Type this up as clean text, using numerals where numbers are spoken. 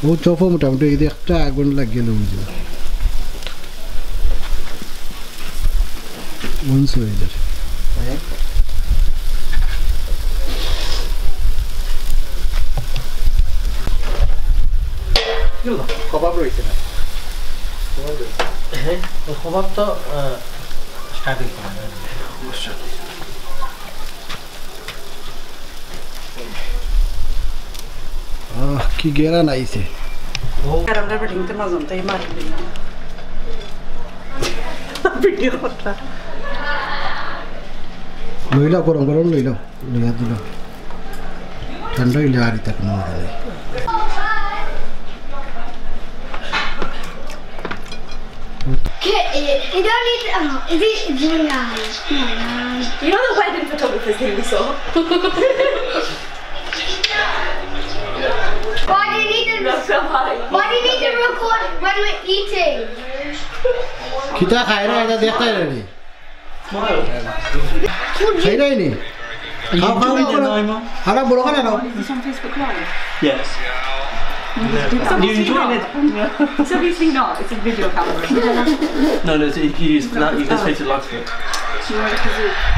ও chop মোটামুটি এই যে একটা আগুন লাগিয়ে দেবো যে once হয়ে যাবে কবাব রয়েছে না হ্যাঁ কবাব তো স্টার্টিং করা কি গেরা নাইছে Caramba, perché te mazon tai mari. Video kota. লইলা গরম গরম লইলা লইয়া দিল ঠান্ডা হইলে আর এটা কোনো মজা নেই You don't need. Is it doing You know the wedding photographer's thing we saw? Why do you need to? Why do you need to record when we're eating? কিটা খাই না এটা দেখাই না রে খাই নাই নি খাও খাও আরে বড় খানা নাও It's on Facebook Live. Yes. It's obviously not. It's obviously not. It's a video camera. No, you can say to like it.